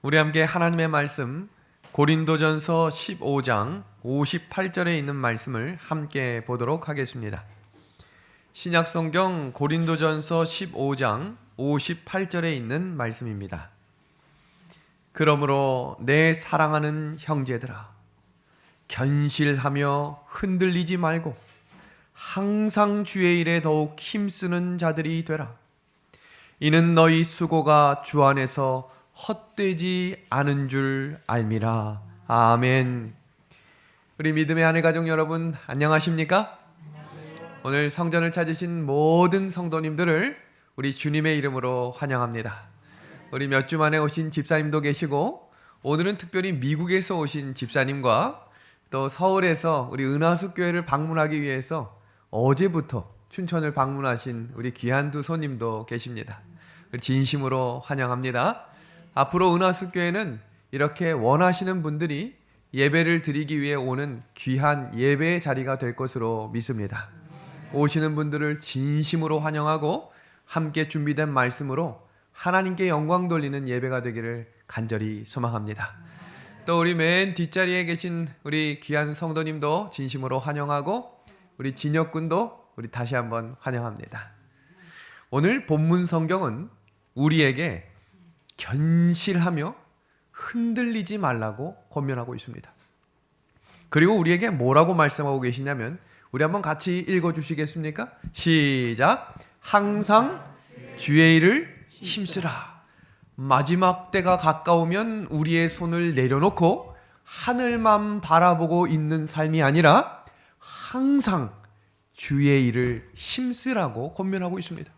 우리 함께 하나님의 말씀 고린도전서 15장 58절에 있는 말씀을 함께 보도록 하겠습니다. 신약성경 고린도전서 15장 58절에 있는 말씀입니다. 그러므로 내 사랑하는 형제들아, 견실하며 흔들리지 말고 항상 주의 일에 더욱 힘쓰는 자들이 되라. 이는 너희 수고가 주 안에서 헛되지 않은 줄 알미라. 아멘. 우리 믿음의 하늘 가족 여러분, 안녕하십니까? 오늘 성전을 찾으신 모든 성도님들을 우리 주님의 이름으로 환영합니다. 우리 몇 주 만에 오신 집사님도 계시고, 오늘은 특별히 미국에서 오신 집사님과 또 서울에서 우리 은하수 교회를 방문하기 위해서 어제부터 춘천을 방문하신 우리 귀한 두 손님도 계십니다. 진심으로 환영합니다. 앞으로 은하수 교회는 이렇게 원하시는 분들이 예배를 드리기 위해 오는 귀한 예배의 자리가 될 것으로 믿습니다. 오시는 분들을 진심으로 환영하고 함께 준비된 말씀으로 하나님께 영광 돌리는 예배가 되기를 간절히 소망합니다. 또 우리 맨 뒷자리에 계신 우리 귀한 성도님도 진심으로 환영하고, 우리 진혁군도 우리 다시 한번 환영합니다. 오늘 본문 성경은 우리에게 견실하며 흔들리지 말라고 권면하고 있습니다. 그리고 우리에게 뭐라고 말씀하고 계시냐면, 우리 한번 같이 읽어주시겠습니까? 시작. 항상 주의 일을 힘쓰라. 마지막 때가 가까우면 우리의 손을 내려놓고 하늘만 바라보고 있는 삶이 아니라 항상 주의 일을 힘쓰라고 권면하고 있습니다.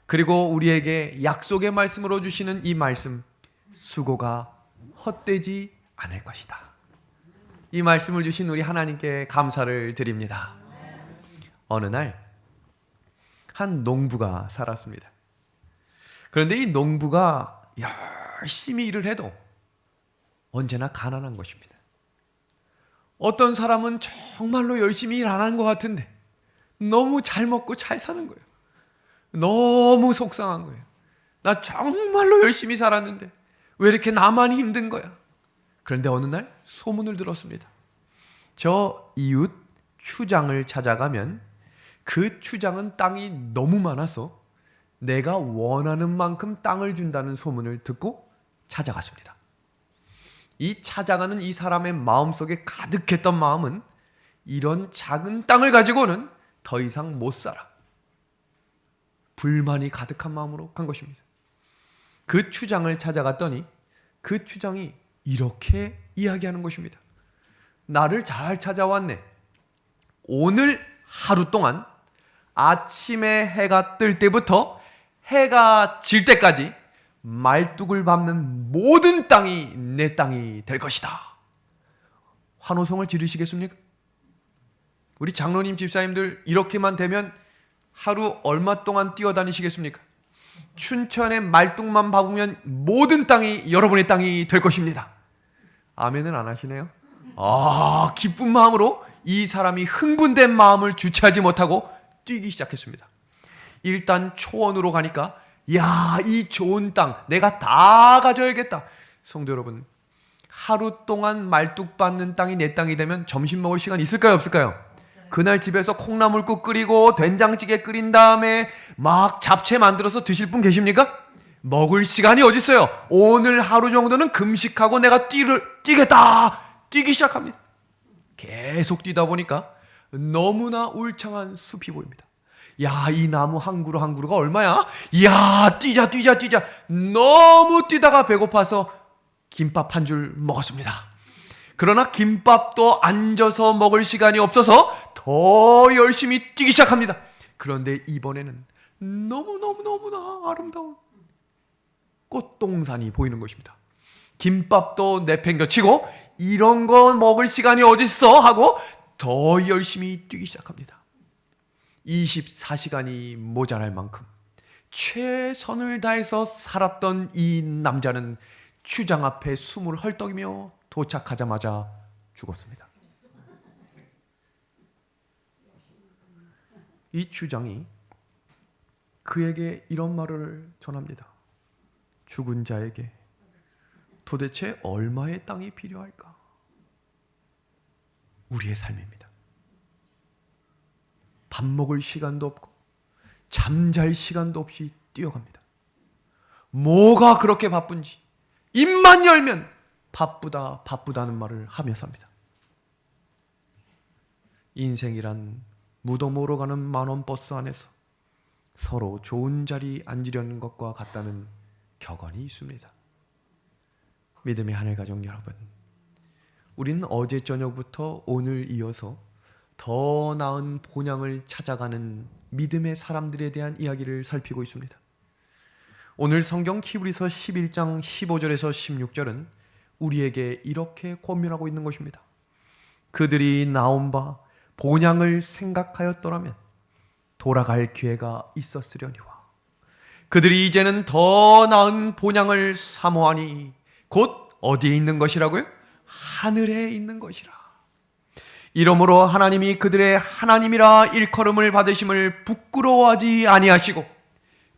그리고 우리에게 약속의 말씀으로 주시는 이 말씀, 수고가 헛되지 않을 것이다. 이 말씀을 주신 우리 하나님께 감사를 드립니다. 어느 날 한 농부가 살았습니다. 그런데 이 농부가 열심히 일을 해도 언제나 가난한 것입니다. 어떤 사람은 정말로 열심히 일 안 한 것 같은데 너무 잘 먹고 잘 사는 거예요. 너무 속상한 거예요. 나 정말로 열심히 살았는데 왜 이렇게 나만 힘든 거야? 그런데 어느 날 소문을 들었습니다. 저 이웃 추장을 찾아가면 그 추장은 땅이 너무 많아서 내가 원하는 만큼 땅을 준다는 소문을 듣고 찾아갔습니다. 이 찾아가는 이 사람의 마음속에 가득했던 마음은, 이런 작은 땅을 가지고는 더 이상 못 살아. 불만이 가득한 마음으로 간 것입니다. 그 추장을 찾아갔더니 그 추장이 이렇게 이야기하는 것입니다. 나를 잘 찾아왔네. 오늘 하루 동안 아침에 해가 뜰 때부터 해가 질 때까지 말뚝을 밟는 모든 땅이 내 땅이 될 것이다. 환호성을 지르시겠습니까? 우리 장로님 집사님들 이렇게만 되면 하루 얼마 동안 뛰어다니시겠습니까? 춘천의 말뚝만 밟으면 모든 땅이 여러분의 땅이 될 것입니다. 아멘은 안 하시네요. 기쁜 마음으로 이 사람이 흥분된 마음을 주체하지 못하고 뛰기 시작했습니다. 일단 초원으로 가니까 이 좋은 땅 내가 다 가져야겠다. 성도 여러분, 하루 동안 말뚝 밟는 땅이 내 땅이 되면 점심 먹을 시간 있을까요, 없을까요? 그날 집에서 콩나물국 끓이고 된장찌개 끓인 다음에 막 잡채 만들어서 드실 분 계십니까? 먹을 시간이 어디 있어요? 오늘 하루 정도는 금식하고 내가 뛰겠다. 뛰기 시작합니다. 계속 뛰다 보니까 너무나 울창한 숲이 보입니다. 이 나무 한 그루 한 그루가 얼마야? 뛰자. 너무 뛰다가 배고파서 김밥 한 줄 먹었습니다. 그러나 김밥도 앉아서 먹을 시간이 없어서 더 열심히 뛰기 시작합니다. 그런데 이번에는 너무나 아름다운 꽃동산이 보이는 것입니다. 김밥도 내팽겨치고 이런 거 먹을 시간이 어딨어 하고 더 열심히 뛰기 시작합니다. 24시간이 모자랄 만큼 최선을 다해서 살았던 이 남자는 추장 앞에 숨을 헐떡이며 도착하자마자 죽었습니다. 이 추장이 그에게 이런 말을 전합니다. 죽은 자에게 도대체 얼마의 땅이 필요할까? 우리의 삶입니다. 밥 먹을 시간도 없고 잠잘 시간도 없이 뛰어갑니다. 뭐가 그렇게 바쁜지 입만 열면 바쁘다 바쁘다는 말을 하며 삽니다. 인생이란 무덤으로 가는 만원 버스 안에서 서로 좋은 자리 앉으려는 것과 같다는 격언이 있습니다. 믿음의 하늘 가족 여러분, 우리는 어제 저녁부터 오늘 이어서 더 나은 본향을 찾아가는 믿음의 사람들에 대한 이야기를 살피고 있습니다. 오늘 성경 히브리서 11장 15절에서 16절은 우리에게 이렇게 권면하고 있는 것입니다. 그들이 나온 바 본향을 생각하였더라면 돌아갈 기회가 있었으려니와 그들이 이제는 더 나은 본향을 사모하니 곧 어디에 있는 것이라고요? 하늘에 있는 것이라. 이러므로 하나님이 그들의 하나님이라 일컬음을 받으심을 부끄러워하지 아니하시고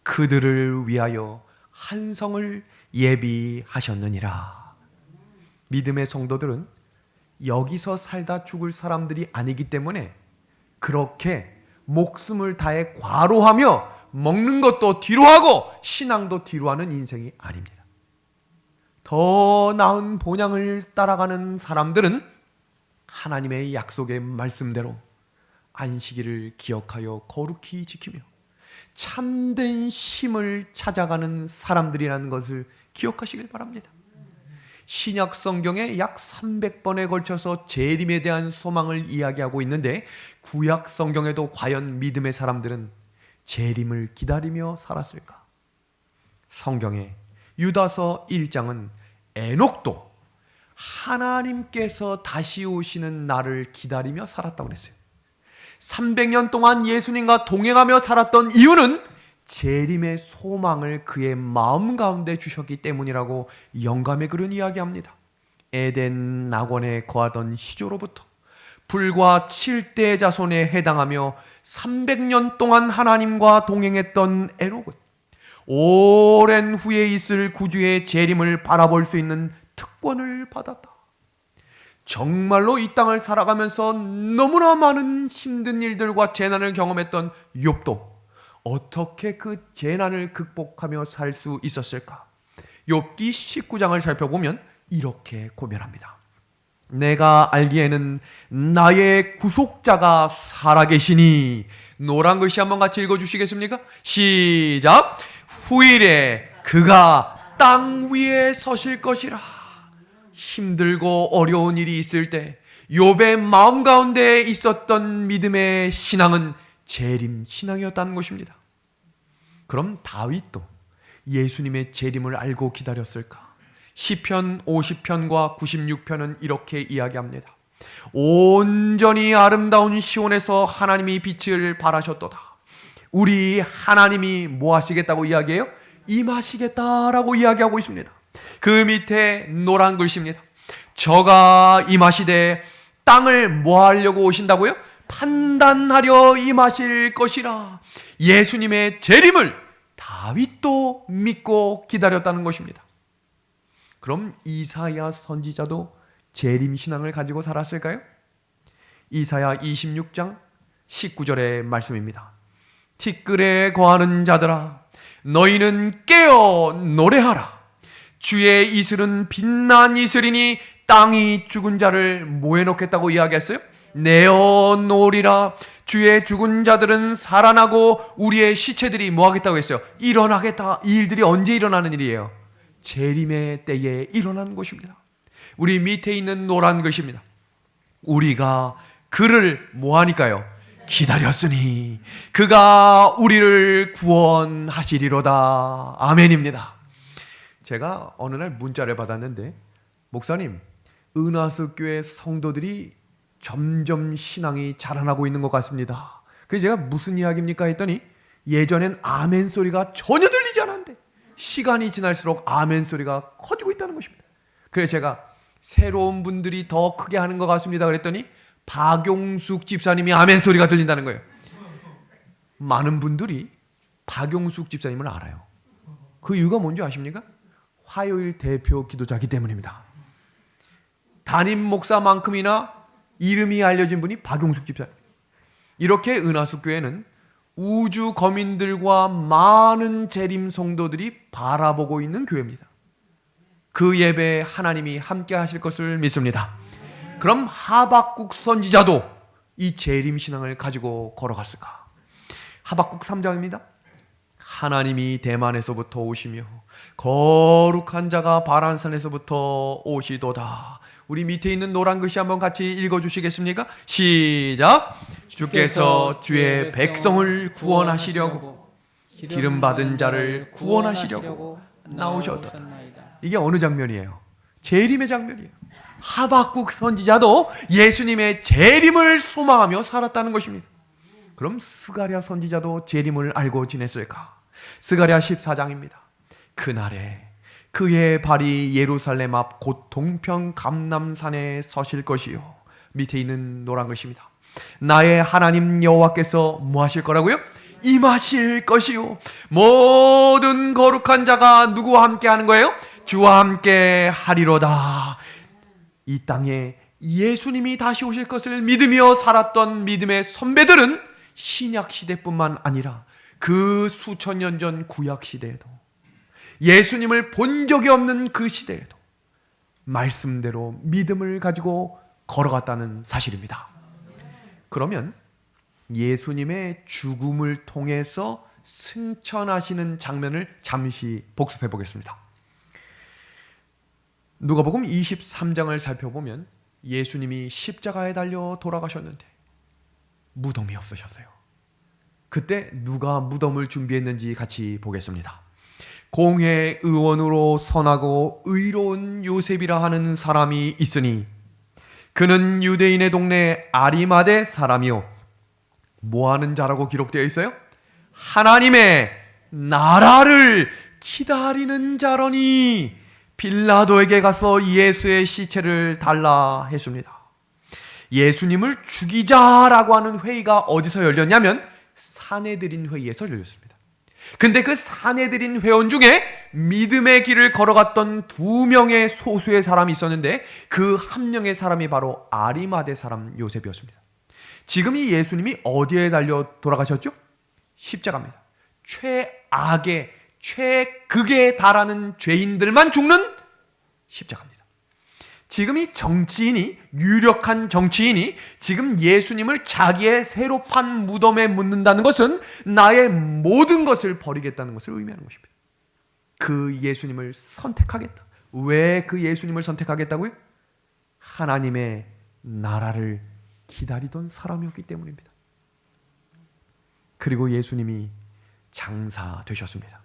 그들을 위하여 한 성을 예비하셨느니라. 믿음의 성도들은 여기서 살다 죽을 사람들이 아니기 때문에 그렇게 목숨을 다해 과로하며 먹는 것도 뒤로하고 신앙도 뒤로하는 인생이 아닙니다. 더 나은 본향을 따라가는 사람들은 하나님의 약속의 말씀대로 안식일을 기억하여 거룩히 지키며 참된 쉼을 찾아가는 사람들이라는 것을 기억하시길 바랍니다. 신약 성경에 약 300번에 걸쳐서 재림에 대한 소망을 이야기하고 있는데 구약 성경에도 과연 믿음의 사람들은 재림을 기다리며 살았을까? 성경의 유다서 1장은 에녹도 하나님께서 다시 오시는 날을 기다리며 살았다고 그랬어요. 300년 동안 예수님과 동행하며 살았던 이유는 재림의 소망을 그의 마음 가운데 주셨기 때문이라고 영감의 글은 이야기합니다. 에덴 낙원에 거하던 시조로부터 불과 7대 자손에 해당하며 300년 동안 하나님과 동행했던 에녹은 오랜 후에 있을 구주의 재림을 바라볼 수 있는 특권을 받았다. 정말로 이 땅을 살아가면서 너무나 많은 힘든 일들과 재난을 경험했던 욥도 어떻게 그 재난을 극복하며 살 수 있었을까? 욥기 19장을 살펴보면 이렇게 고면합니다. 내가 알기에는 나의 구속자가 살아계시니. 노란 글씨 한번 같이 읽어주시겠습니까? 시작. 후일에 그가 땅 위에 서실 것이라. 힘들고 어려운 일이 있을 때 욥의 마음 가운데 있었던 믿음의 신앙은 재림 신앙이었다는 것입니다. 그럼 다윗도 예수님의 재림을 알고 기다렸을까? 시편 50편과 96편은 이렇게 이야기합니다. 온전히 아름다운 시온에서 하나님이 빛을 발하셨도다. 우리 하나님이 뭐 하시겠다고 이야기해요? 임하시겠다라고 이야기하고 있습니다. 그 밑에 노란 글씨입니다. 저가 임하시되 땅을 뭐 하려고 오신다고요? 판단하려 임하실 것이라. 예수님의 재림을 다윗도 믿고 기다렸다는 것입니다. 그럼 이사야 선지자도 재림 신앙을 가지고 살았을까요? 이사야 26장 19절의 말씀입니다. 티끌에 거하는 자들아, 너희는 깨어 노래하라. 주의 이슬은 빛난 이슬이니 땅이 죽은 자를 모여놓겠다고 이야기했어요. 내어 놓으리라. 주의 죽은 자들은 살아나고 우리의 시체들이 뭐 하겠다고 했어요? 일어나겠다. 이 일들이 언제 일어나는 일이에요? 재림의 때에 일어나는 것입니다. 우리 밑에 있는 노란 글씨입니다. 우리가 그를 뭐 하니까요? 기다렸으니 그가 우리를 구원하시리로다. 아멘입니다. 제가 어느 날 문자를 받았는데, 목사님, 은하수 교회 성도들이 점점 신앙이 자라나고 있는 것 같습니다. 그래서 제가 무슨 이야기입니까 했더니 예전엔 아멘 소리가 전혀 들리지 않았는데 시간이 지날수록 아멘 소리가 커지고 있다는 것입니다. 그래서 제가 새로운 분들이 더 크게 하는 것 같습니다 그랬더니 박용숙 집사님이 아멘 소리가 들린다는 거예요. 많은 분들이 박용숙 집사님을 알아요. 그 이유가 뭔지 아십니까? 화요일 대표 기도자이기 때문입니다. 담임 목사만큼이나 이름이 알려진 분이 박용숙 집사님. 이렇게 은하숙교회는 우주 거민들과 많은 재림 성도들이 바라보고 있는 교회입니다. 그 예배에 하나님이 함께 하실 것을 믿습니다. 그럼 하박국 선지자도 이 재림 신앙을 가지고 걸어갔을까? 하박국 3장입니다. 하나님이 대만에서부터 오시며 거룩한 자가 바란산에서부터 오시도다. 우리 밑에 있는 노란 글씨 한번 같이 읽어주시겠습니까? 시작! 주께서 주의 백성을 구원하시려고 기름받은 자를 구원하시려고 나오셨다. 이게 어느 장면이에요? 재림의 장면이에요. 하박국 선지자도 예수님의 재림을 소망하며 살았다는 것입니다. 그럼 스가랴 선지자도 재림을 알고 지냈을까? 스가랴 14장입니다. 그날에 그의 발이 예루살렘 앞 곧 동편 감람산에 서실 것이요. 밑에 있는 노란 글씨입니다. 나의 하나님 여호와께서 뭐 하실 거라고요? 임하실 것이요. 모든 거룩한 자가 누구와 함께 하는 거예요? 주와 함께 하리로다. 이 땅에 예수님이 다시 오실 것을 믿으며 살았던 믿음의 선배들은 신약 시대뿐만 아니라 그 수천 년 전 구약 시대에도 예수님을 본 적이 없는 그 시대에도 말씀대로 믿음을 가지고 걸어갔다는 사실입니다. 그러면 예수님의 죽음을 통해서 승천하시는 장면을 잠시 복습해 보겠습니다. 누가복음 23장을 살펴보면 예수님이 십자가에 달려 돌아가셨는데 무덤이 없으셨어요. 그때 누가 무덤을 준비했는지 같이 보겠습니다. 공회 의원으로 선하고 의로운 요셉이라 하는 사람이 있으니 그는 유대인의 동네 아리마대 사람이요. 뭐하는 자라고 기록되어 있어요? 하나님의 나라를 기다리는 자러니 빌라도에게 가서 예수의 시체를 달라 했습니다. 예수님을 죽이자라고 하는 회의가 어디서 열렸냐면 산헤드린 회의에서 열렸습니다. 근데 그 산헤드린 회원 중에 믿음의 길을 걸어갔던 2명의 소수의 사람이 있었는데 그 한 명의 사람이 바로 아리마대 사람 요셉이었습니다. 지금 이 예수님이 어디에 달려 돌아가셨죠? 십자가입니다. 최악의 최극에 달하는 죄인들만 죽는 십자가입니다. 지금 이 정치인이, 유력한 정치인이 지금 예수님을 자기의 새로 판 무덤에 묻는다는 것은 나의 모든 것을 버리겠다는 것을 의미하는 것입니다. 그 예수님을 선택하겠다. 왜 그 예수님을 선택하겠다고요? 하나님의 나라를 기다리던 사람이었기 때문입니다. 그리고 예수님이 장사되셨습니다.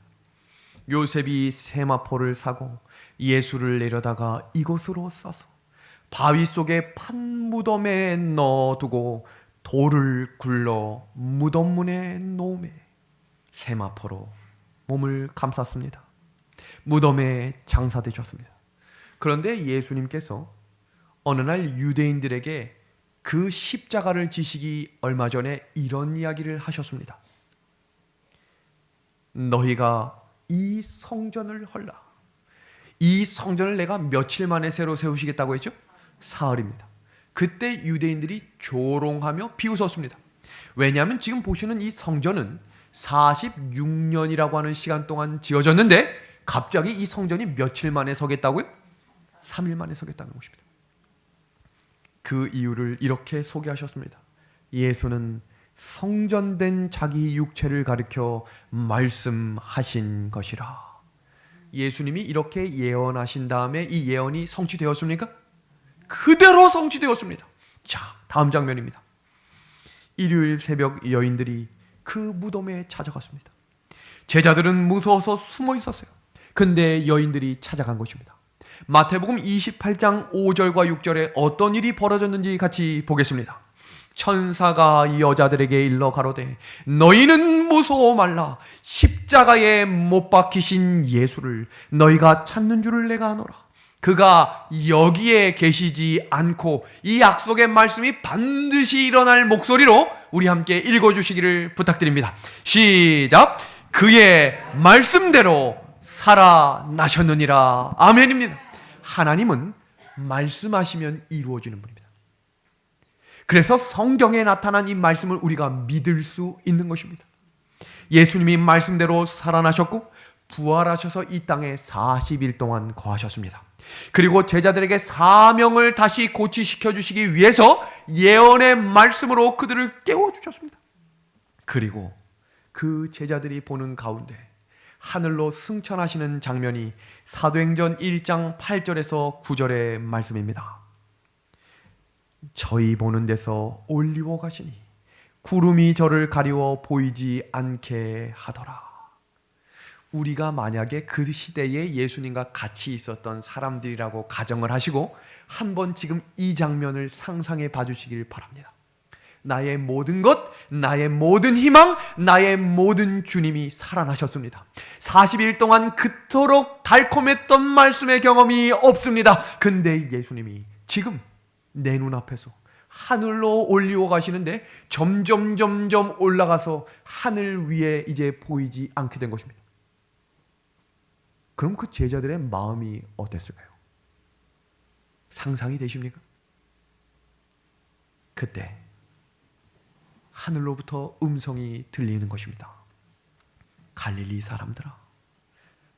요셉이 세마포를 사고 예수를 내려다가 이곳으로 싸서 바위 속에 판 무덤에 넣어두고 돌을 굴러 무덤문에 놓음에 세마포로 몸을 감쌌습니다. 무덤에 장사되셨습니다. 그런데 예수님께서 어느 날 유대인들에게 그 십자가를 지시기 얼마 전에 이런 이야기를 하셨습니다. 너희가 이 성전을 헐라. 이 성전을 내가 며칠 만에 새로 세우시겠다고 했죠? 사흘입니다. 그때 유대인들이 조롱하며 비웃었습니다. 왜냐하면 지금 보시는 이 성전은 46년이라고 하는 시간 동안 지어졌는데 갑자기 이 성전이 며칠 만에 서겠다고요? 3일 만에 서겠다는 것입니다. 그 이유를 이렇게 소개하셨습니다. 예수는 성전된 자기 육체를 가리켜 말씀하신 것이라. 예수님이 이렇게 예언하신 다음에 이 예언이 성취되었습니까? 그대로 성취되었습니다. 자, 다음 장면입니다. 일요일 새벽 여인들이 그 무덤에 찾아갔습니다. 제자들은 무서워서 숨어 있었어요. 근데 여인들이 찾아간 것입니다. 마태복음 28장 5절과 6절에 어떤 일이 벌어졌는지 같이 보겠습니다. 천사가 여자들에게 일러 가로되 너희는 무서워 말라. 십자가에 못 박히신 예수를 너희가 찾는 줄을 내가 아노라. 그가 여기에 계시지 않고 이 약속의 말씀이 반드시 일어날 목소리로 우리 함께 읽어주시기를 부탁드립니다. 시작. 그의 말씀대로 살아나셨느니라. 아멘입니다. 하나님은 말씀하시면 이루어지는 분입니다. 그래서 성경에 나타난 이 말씀을 우리가 믿을 수 있는 것입니다. 예수님이 말씀대로 살아나셨고 부활하셔서 이 땅에 40일 동안 거하셨습니다. 그리고 제자들에게 사명을 다시 고취시켜 주시기 위해서 예언의 말씀으로 그들을 깨워주셨습니다. 그리고 그 제자들이 보는 가운데 하늘로 승천하시는 장면이 사도행전 1장 8절에서 9절의 말씀입니다. 저희 보는 데서 올리워 가시니 구름이 저를 가리워 보이지 않게 하더라. 우리가 만약에 그 시대에 예수님과 같이 있었던 사람들이라고 가정을 하시고 한번 지금 이 장면을 상상해 봐주시길 바랍니다. 나의 모든 것, 나의 모든 희망, 나의 모든 주님이 살아나셨습니다. 40일 동안 그토록 달콤했던 말씀의 경험이 없습니다. 근데 예수님이 지금 내 눈앞에서 하늘로 올리워 가시는데 점점 올라가서 하늘 위에 이제 보이지 않게 된 것입니다. 그럼 그 제자들의 마음이 어땠을까요? 상상이 되십니까? 그때 하늘로부터 음성이 들리는 것입니다. 갈릴리 사람들아,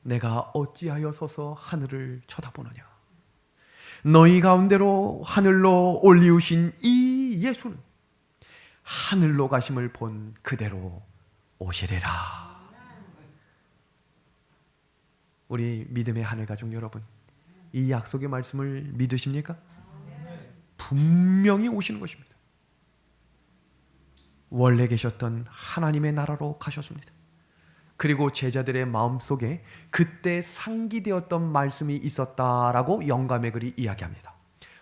내가 어찌하여 서서 하늘을 쳐다보느냐? 너희 가운데로 하늘로 올리우신 이 예수는 하늘로 가심을 본 그대로 오시리라. 우리 믿음의 하늘 가족 여러분, 이 약속의 말씀을 믿으십니까? 분명히 오시는 것입니다. 원래 계셨던 하나님의 나라로 가셨습니다. 그리고 제자들의 마음속에 그때 상기되었던 말씀이 있었다라고 영감의 글이 이야기합니다.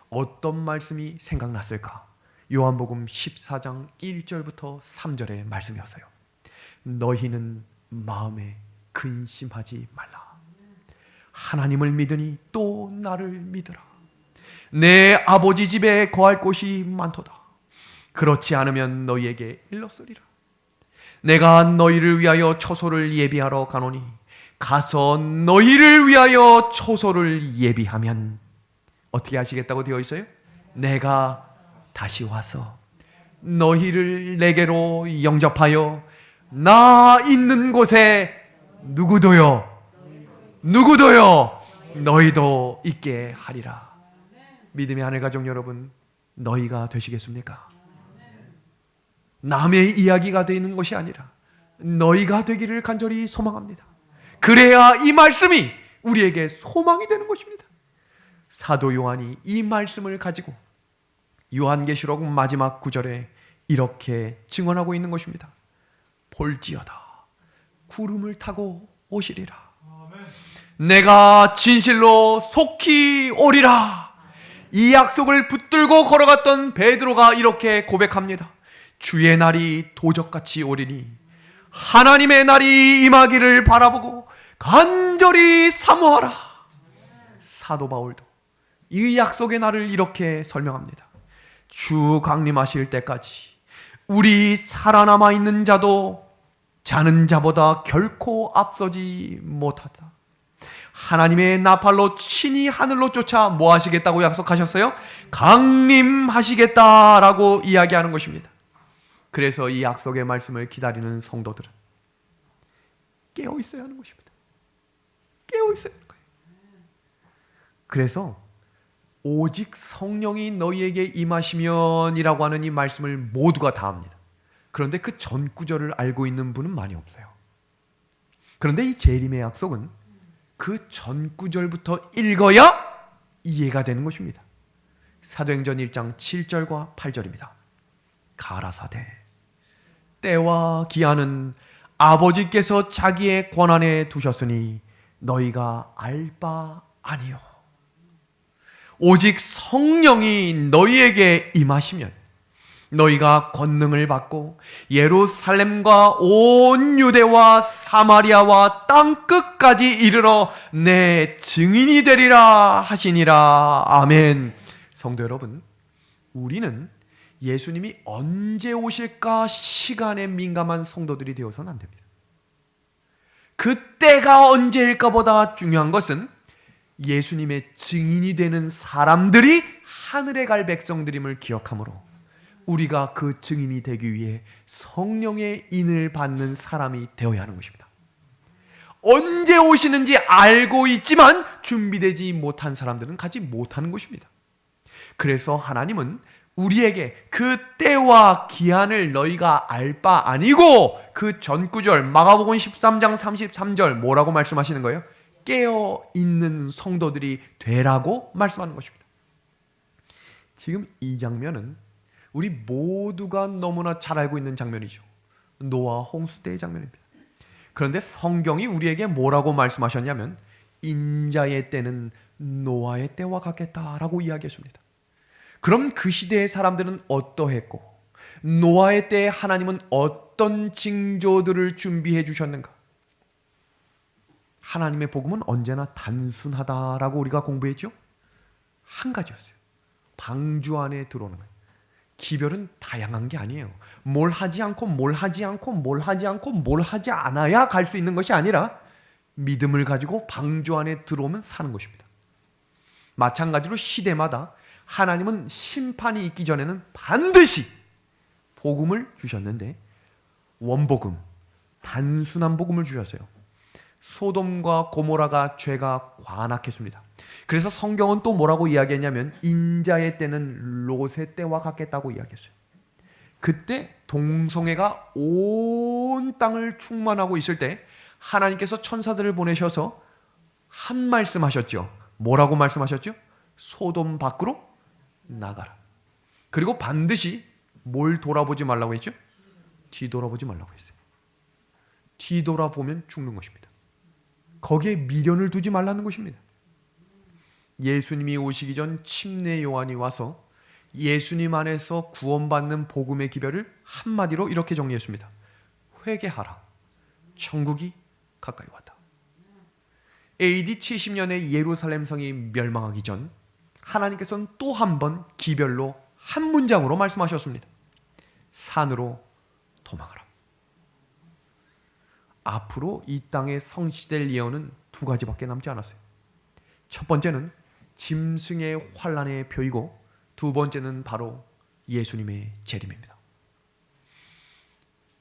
어떤 말씀이 생각났을까? 요한복음 14장 1절부터 3절의 말씀이었어요. 너희는 마음에 근심하지 말라. 하나님을 믿으니 또 나를 믿으라. 내 아버지 집에 거할 곳이 많도다. 그렇지 않으면 너희에게 일렀으리라. 내가 너희를 위하여 처소를 예비하러 가노니 가서 너희를 위하여 처소를 예비하면 어떻게 하시겠다고 되어 있어요? 내가 다시 와서 너희를 내게로 영접하여 나 있는 곳에 누구도요 너희도 있게 하리라. 믿음의 하늘 가족 여러분, 너희가 되시겠습니까? 남의 이야기가 되는 것이 아니라 너희가 되기를 간절히 소망합니다. 그래야 이 말씀이 우리에게 소망이 되는 것입니다. 사도 요한이 이 말씀을 가지고 요한계시록 마지막 구절에 이렇게 증언하고 있는 것입니다. 볼지어다 구름을 타고 오시리라. 내가 진실로 속히 오리라. 이 약속을 붙들고 걸어갔던 베드로가 이렇게 고백합니다. 주의 날이 도적같이 오리니 하나님의 날이 임하기를 바라보고 간절히 사모하라. 사도 바울도 이 약속의 날을 이렇게 설명합니다. 주 강림하실 때까지 우리 살아남아 있는 자도 자는 자보다 결코 앞서지 못하다. 하나님의 나팔로 친히 하늘로 쫓아 뭐 하시겠다고 약속하셨어요? 강림하시겠다라고 이야기하는 것입니다. 그래서 이 약속의 말씀을 기다리는 성도들은 깨어 있어야 하는 것입니다. 깨어 있어야 하는 거예요. 그래서 오직 성령이 너희에게 임하시면이라고 하는 이 말씀을 모두가 다 합니다. 그런데 그 전 구절을 알고 있는 분은 많이 없어요. 그런데 이 재림의 약속은 그 전 구절부터 읽어야 이해가 되는 것입니다. 사도행전 1장 7절과 8절입니다. 가라사대 때와 기한은 아버지께서 자기의 권한에 두셨으니 너희가 알 바 아니요. 오직 성령이 너희에게 임하시면 너희가 권능을 받고 예루살렘과 온 유대와 사마리아와 땅 끝까지 이르러 내 증인이 되리라 하시니라. 아멘. 성도 여러분, 우리는 예수님이 언제 오실까 시간에 민감한 성도들이 되어서는 안 됩니다. 그때가 언제일까 보다 중요한 것은 예수님의 증인이 되는 사람들이 하늘에 갈 백성들임을 기억하므로 우리가 그 증인이 되기 위해 성령의 인을 받는 사람이 되어야 하는 것입니다. 언제 오시는지 알고 있지만 준비되지 못한 사람들은 가지 못하는 것입니다. 그래서 하나님은 우리에게 그 때와 기한을 너희가 알 바 아니고 그 전구절 마가복음 13장 33절 뭐라고 말씀하시는 거예요? 깨어있는 성도들이 되라고 말씀하는 것입니다. 지금 이 장면은 우리 모두가 너무나 잘 알고 있는 장면이죠. 노아 홍수 때의 장면입니다. 그런데 성경이 우리에게 뭐라고 말씀하셨냐면 인자의 때는 노아의 때와 같겠다라고 이야기했습니다. 그럼 그 시대의 사람들은 어떠했고 노아의 때에 하나님은 어떤 징조들을 준비해 주셨는가? 하나님의 복음은 언제나 단순하다라고 우리가 공부했죠? 한 가지였어요. 방주 안에 들어오는 거예요. 기별은 다양한 게 아니에요. 뭘 하지 않고 뭘 하지 않고 뭘 하지 않고 뭘 하지 않아야 갈 수 있는 것이 아니라 믿음을 가지고 방주 안에 들어오면 사는 것입니다. 마찬가지로 시대마다 하나님은 심판이 있기 전에는 반드시 복음을 주셨는데 원복음, 단순한 복음을 주셨어요. 소돔과 고모라가 죄가 관악했습니다. 그래서 성경은 또 뭐라고 이야기했냐면 인자의 때는 롯의 때와 같겠다고 이야기했어요. 그때 동성애가 온 땅을 충만하고 있을 때 하나님께서 천사들을 보내셔서 한 말씀 하셨죠. 뭐라고 말씀하셨죠? 소돔 밖으로 나가라. 그리고 반드시 뭘 돌아보지 말라고 했죠? 뒤돌아보지 말라고 했어요. 뒤돌아보면 죽는 것입니다. 거기에 미련을 두지 말라는 것입니다. 예수님이 오시기 전 침례 요한이 와서 예수님 안에서 구원받는 복음의 기별을 한마디로 이렇게 정리했습니다. 회개하라. 천국이 가까이 왔다. AD 70년에 예루살렘 성이 멸망하기 전 하나님께서는 또 한 번 기별로 한 문장으로 말씀하셨습니다. 산으로 도망하라. 앞으로 이 땅에 성취될 예언은 두 가지밖에 남지 않았어요. 첫 번째는 짐승의 환난의 표이고 두 번째는 바로 예수님의 재림입니다.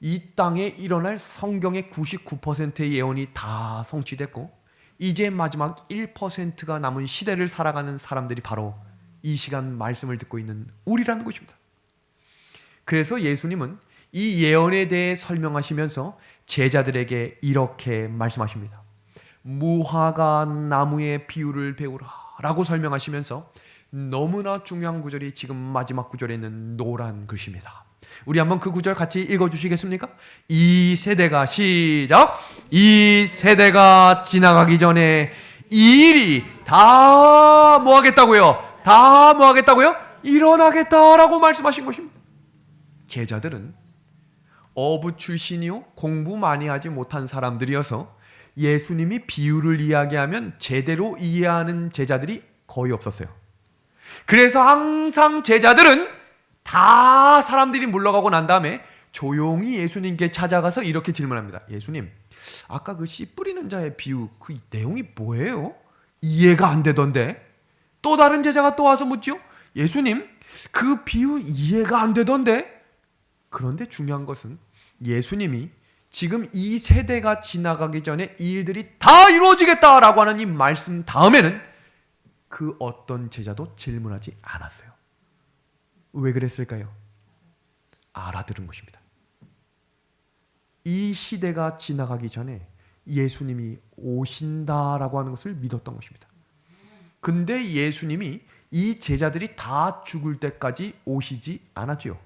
이 땅에 일어날 성경의 99%의 예언이 다 성취됐고 이제 마지막 1%가 남은 시대를 살아가는 사람들이 바로 이 시간 말씀을 듣고 있는 우리라는 것입니다. 그래서 예수님은 이 예언에 대해 설명하시면서 제자들에게 이렇게 말씀하십니다. 무화과 나무의 비유를 배우라 라고 설명하시면서 너무나 중요한 구절이 지금 마지막 구절에 있는 노란 글씨입니다. 우리 한번 그 구절 같이 읽어주시겠습니까? 이 세대가 시작! 이 세대가 지나가기 전에 이 일이 다 뭐 하겠다고요? 다 뭐 하겠다고요? 일어나겠다라고 말씀하신 것입니다. 제자들은 어부 출신이요 공부 많이 하지 못한 사람들이어서 예수님이 비유를 이야기하면 제대로 이해하는 제자들이 거의 없었어요. 그래서 항상 제자들은 다 사람들이 물러가고 난 다음에 조용히 예수님께 찾아가서 이렇게 질문합니다. 예수님, 아까 그 씨 뿌리는 자의 비유 그 내용이 뭐예요? 이해가 안 되던데. 또 다른 제자가 또 와서 묻죠. 예수님, 그 비유 이해가 안 되던데. 그런데 중요한 것은 예수님이 지금 이 세대가 지나가기 전에 이 일들이 다 이루어지겠다라고 하는 이 말씀 다음에는 그 어떤 제자도 질문하지 않았어요. 왜 그랬을까요? 알아들은 것입니다. 이 시대가 지나가기 전에 예수님이 오신다라고 하는 것을 믿었던 것입니다. 근데 예수님이 이 제자들이 다 죽을 때까지 오시지 않았지요.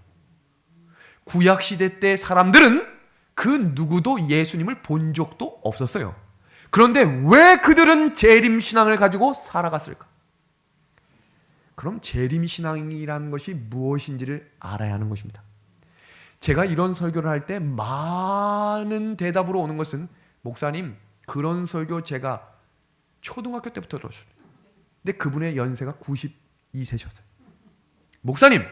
구약시대 때 사람들은 그 누구도 예수님을 본 적도 없었어요. 그런데 왜 그들은 재림신앙을 가지고 살아갔을까? 그럼 재림신앙이라는 것이 무엇인지를 알아야 하는 것입니다. 제가 이런 설교를 할 때 많은 대답으로 오는 것은 목사님, 그런 설교 제가 초등학교 때부터 들었습니다. 근데 그분의 연세가 92세셨어요. 목사님,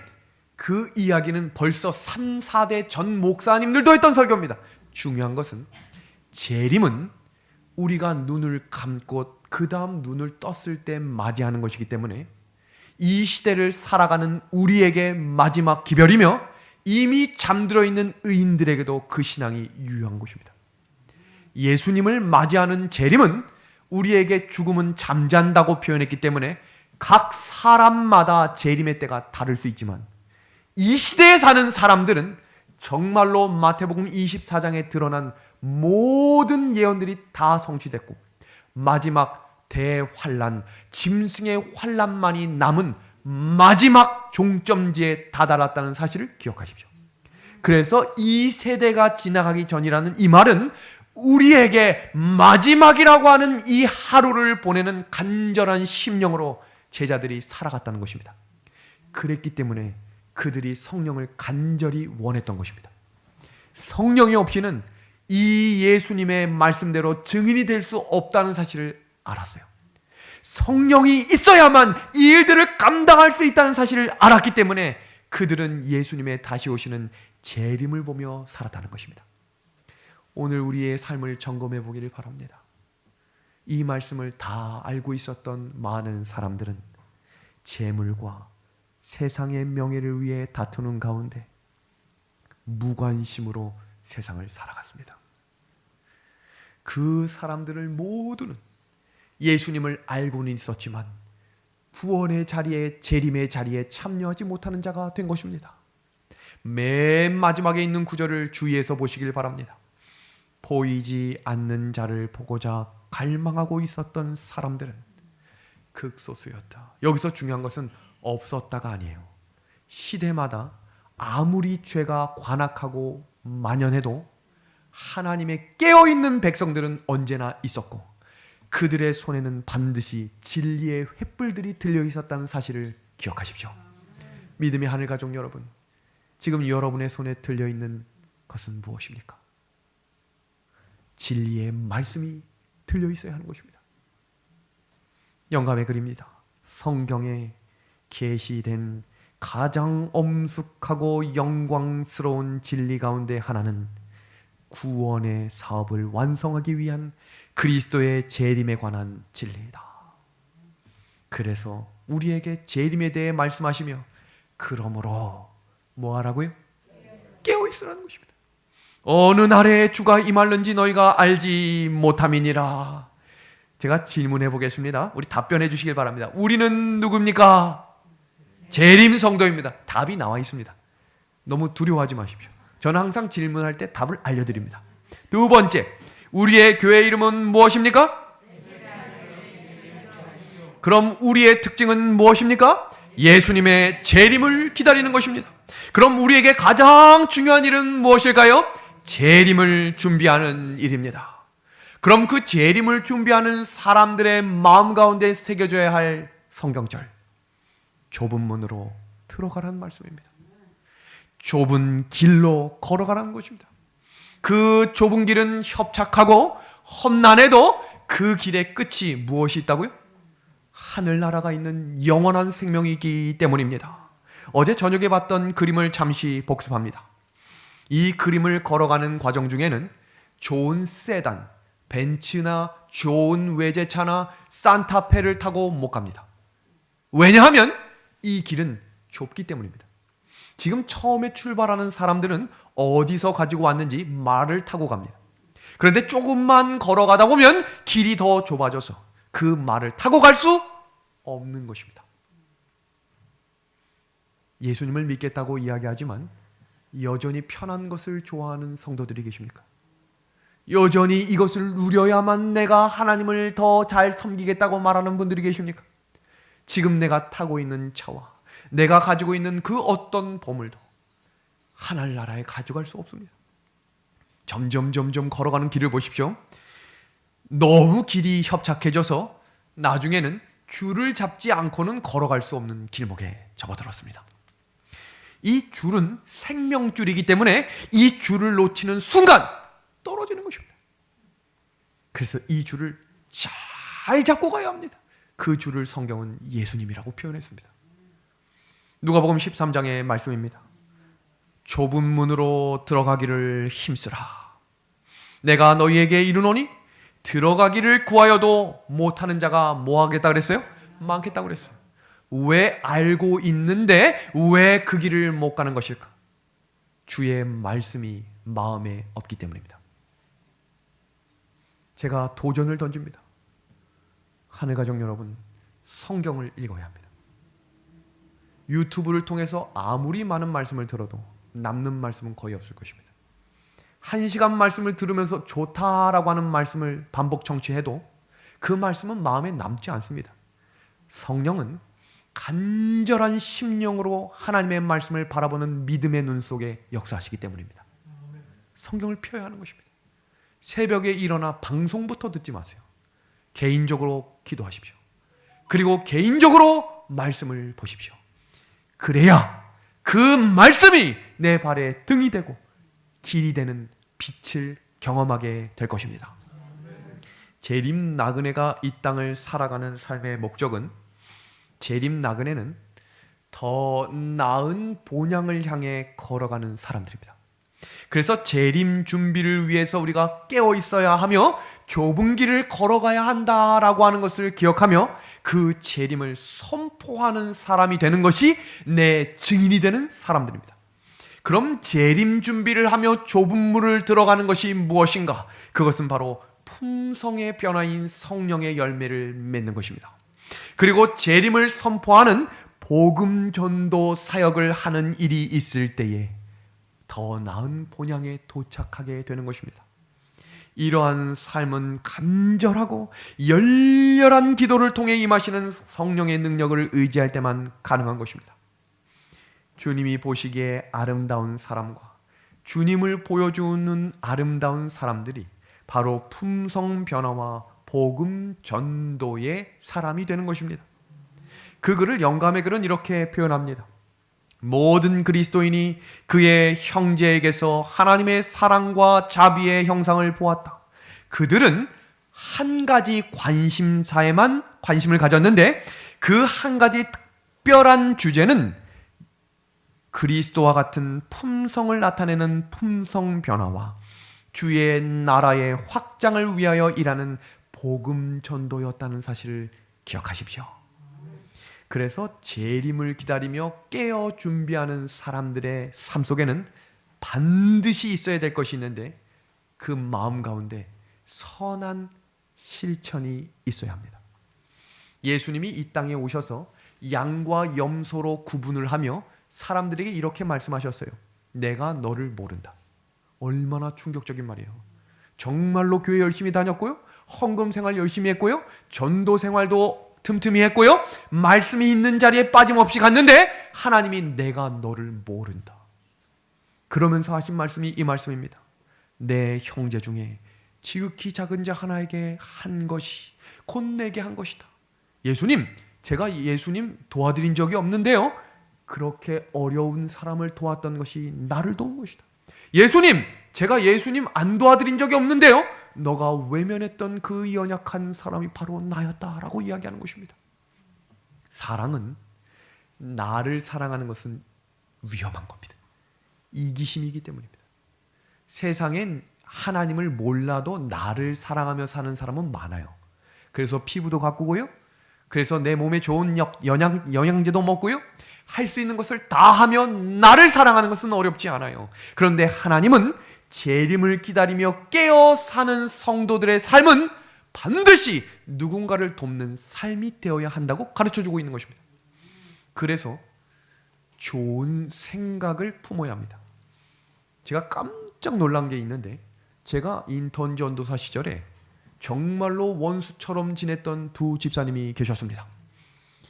그 이야기는 벌써 3, 4대 전 목사님들도 했던 설교입니다. 중요한 것은 재림은 우리가 눈을 감고 그 다음 눈을 떴을 때 맞이하는 것이기 때문에 이 시대를 살아가는 우리에게 마지막 기별이며 이미 잠들어 있는 의인들에게도 그 신앙이 유효한 것입니다. 예수님을 맞이하는 재림은 우리에게 죽음은 잠잔다고 표현했기 때문에 각 사람마다 재림의 때가 다를 수 있지만 이 시대에 사는 사람들은 정말로 마태복음 24장에 드러난 모든 예언들이 다 성취됐고 마지막 대환란, 짐승의 환란만이 남은 마지막 종점지에 다다랐다는 사실을 기억하십시오. 그래서 이 세대가 지나가기 전이라는 이 말은 우리에게 마지막이라고 하는 이 하루를 보내는 간절한 심령으로 제자들이 살아갔다는 것입니다. 그랬기 때문에 그들이 성령을 간절히 원했던 것입니다. 성령이 없이는 이 예수님의 말씀대로 증인이 될 수 없다는 사실을 알았어요. 성령이 있어야만 이 일들을 감당할 수 있다는 사실을 알았기 때문에 그들은 예수님의 다시 오시는 재림을 보며 살았다는 것입니다. 오늘 우리의 삶을 점검해 보기를 바랍니다. 이 말씀을 다 알고 있었던 많은 사람들은 재물과 세상의 명예를 위해 다투는 가운데 무관심으로 세상을 살아갔습니다. 그 사람들을 모두는 예수님을 알고는 있었지만 구원의 자리에, 재림의 자리에 참여하지 못하는 자가 된 것입니다. 맨 마지막에 있는 구절을 주의해서 보시길 바랍니다. 보이지 않는 자를 보고자 갈망하고 있었던 사람들은 극소수였다. 여기서 중요한 것은 없었다가 아니에요. 시대마다 아무리 죄가 관악하고 만연해도 하나님의 깨어있는 백성들은 언제나 있었고 그들의 손에는 반드시 진리의 횃불들이 들려 있었다는 사실을 기억하십시오. 믿음의 하늘 가족 여러분, 지금 여러분의 손에 들려 있는 것은 무엇입니까? 진리의 말씀이 들려 있어야 하는 것입니다. 영감의 글입니다. 성경에 계시된 가장 엄숙하고 영광스러운 진리 가운데 하나는 구원의 사업을 완성하기 위한 그리스도의 재림에 관한 진리이다. 그래서 우리에게 재림에 대해 말씀하시며 그러므로 뭐 하라고요? 깨어있으라는 것입니다. 어느 날에 주가 임할는지 너희가 알지 못함이니라. 제가 질문해 보겠습니다. 우리 답변해 주시길 바랍니다. 우리는 누굽니까? 재림 성도입니다. 답이 나와 있습니다. 너무 두려워하지 마십시오. 저는 항상 질문할 때 답을 알려드립니다. 두 번째, 우리의 교회 이름은 무엇입니까? 그럼 우리의 특징은 무엇입니까? 예수님의 재림을 기다리는 것입니다. 그럼 우리에게 가장 중요한 일은 무엇일까요? 재림을 준비하는 일입니다. 그럼 그 재림을 준비하는 사람들의 마음 가운데 새겨져야 할 성경절, 좁은 문으로 들어가라는 말씀입니다. 좁은 길로 걸어가라는 것입니다. 그 좁은 길은 협착하고 험난해도 그 길의 끝이 무엇이 있다고요? 하늘나라가 있는 영원한 생명이기 때문입니다. 어제 저녁에 봤던 그림을 잠시 복습합니다. 이 그림을 걸어가는 과정 중에는 좋은 세단, 벤츠나 좋은 외제차나 산타페를 타고 못 갑니다. 왜냐하면 이 길은 좁기 때문입니다. 지금 처음에 출발하는 사람들은 어디서 가지고 왔는지 말을 타고 갑니다. 그런데 조금만 걸어가다 보면 길이 더 좁아져서 그 말을 타고 갈 수 없는 것입니다. 예수님을 믿겠다고 이야기하지만 여전히 편한 것을 좋아하는 성도들이 계십니까? 여전히 이것을 누려야만 내가 하나님을 더 잘 섬기겠다고 말하는 분들이 계십니까? 지금 내가 타고 있는 차와 내가 가지고 있는 그 어떤 보물도 하늘나라에 가져갈 수 없습니다. 점점 걸어가는 길을 보십시오. 너무 길이 협착해져서 나중에는 줄을 잡지 않고는 걸어갈 수 없는 길목에 접어들었습니다. 이 줄은 생명줄이기 때문에 이 줄을 놓치는 순간 떨어지는 것입니다. 그래서 이 줄을 잘 잡고 가야 합니다. 그 줄을 성경은 예수님이라고 표현했습니다. 누가복음 13장의 말씀입니다. 좁은 문으로 들어가기를 힘쓰라. 내가 너희에게 이르노니 들어가기를 구하여도 못하는 자가 뭐 하겠다 그랬어요? 많겠다고 그랬어요. 왜 알고 있는데 왜 그 길을 못 가는 것일까? 주의 말씀이 마음에 없기 때문입니다. 제가 도전을 던집니다. 하늘가족 여러분, 성경을 읽어야 합니다. 유튜브를 통해서 아무리 많은 말씀을 들어도 남는 말씀은 거의 없을 것입니다. 1시간 말씀을 들으면서 좋다라고 하는 말씀을 반복 청취해도 그 말씀은 마음에 남지 않습니다. 성령은 간절한 심령으로 하나님의 말씀을 바라보는 믿음의 눈 속에 역사하시기 때문입니다. 성경을 펴야 하는 것입니다. 새벽에 일어나 방송부터 듣지 마세요. 개인적으로 기도하십시오. 그리고 개인적으로 말씀을 보십시오. 그래야 그 말씀이 내 발에 등이 되고 길이 되는 빛을 경험하게 될 것입니다. 재림 나그네가 이 땅을 살아가는 삶의 목적은, 재림 나그네는 더 나은 본향을 향해 걸어가는 사람들입니다. 그래서 재림 준비를 위해서 우리가 깨어 있어야 하며 좁은 길을 걸어가야 한다라고 하는 것을 기억하며 그 재림을 선포하는 사람이 되는 것이 내 증인이 되는 사람들입니다. 그럼 재림 준비를 하며 좁은 물을 들어가는 것이 무엇인가? 그것은 바로 품성의 변화인 성령의 열매를 맺는 것입니다. 그리고 재림을 선포하는 복음 전도 사역을 하는 일이 있을 때에 더 나은 본향에 도착하게 되는 것입니다. 이러한 삶은 간절하고 열렬한 기도를 통해 임하시는 성령의 능력을 의지할 때만 가능한 것입니다. 주님이 보시기에 아름다운 사람과 주님을 보여주는 아름다운 사람들이 바로 품성 변화와 복음 전도의 사람이 되는 것입니다. 그 글을 영감의 글은 이렇게 표현합니다. 모든 그리스도인이 그의 형제에게서 하나님의 사랑과 자비의 형상을 보았다. 그들은 한 가지 관심사에만 관심을 가졌는데 그 한 가지 특별한 주제는 그리스도와 같은 품성을 나타내는 품성 변화와 주의 나라의 확장을 위하여 일하는 복음 전도였다는 사실을 기억하십시오. 그래서 재림을 기다리며 깨어 준비하는 사람들의 삶 속에는 반드시 있어야 될 것이 있는데 그 마음 가운데 선한 실천이 있어야 합니다. 예수님이 이 땅에 오셔서 양과 염소로 구분을 하며 사람들에게 이렇게 말씀하셨어요. 내가 너를 모른다. 얼마나 충격적인 말이에요. 정말로 교회 열심히 다녔고요. 헌금 생활 열심히 했고요. 전도 생활도 틈틈이 했고요. 말씀이 있는 자리에 빠짐없이 갔는데 하나님이 내가 너를 모른다. 그러면서 하신 말씀이 이 말씀입니다. 내 형제 중에 지극히 작은 자 하나에게 한 것이 곧 내게 한 것이다. 예수님, 제가 예수님 도와드린 적이 없는데요. 그렇게 어려운 사람을 도왔던 것이 나를 도운 것이다. 예수님, 제가 예수님 안 도와드린 적이 없는데요. 너가 외면했던 그 연약한 사람이 바로 나였다라고 이야기하는 것입니다. 사랑은, 나를 사랑하는 것은 위험한 겁니다. 이기심이기 때문입니다. 세상엔 하나님을 몰라도 나를 사랑하며 사는 사람은 많아요. 그래서 피부도 가꾸고요. 그래서 내 몸에 좋은 영양제도 먹고요. 할 수 있는 것을 다 하며 나를 사랑하는 것은 어렵지 않아요. 그런데 하나님은 재림을 기다리며 깨어 사는 성도들의 삶은 반드시 누군가를 돕는 삶이 되어야 한다고 가르쳐주고 있는 것입니다. 그래서 좋은 생각을 품어야 합니다. 제가 깜짝 놀란 게 있는데, 제가 인턴 전도사 시절에 정말로 원수처럼 지냈던 두 집사님이 계셨습니다.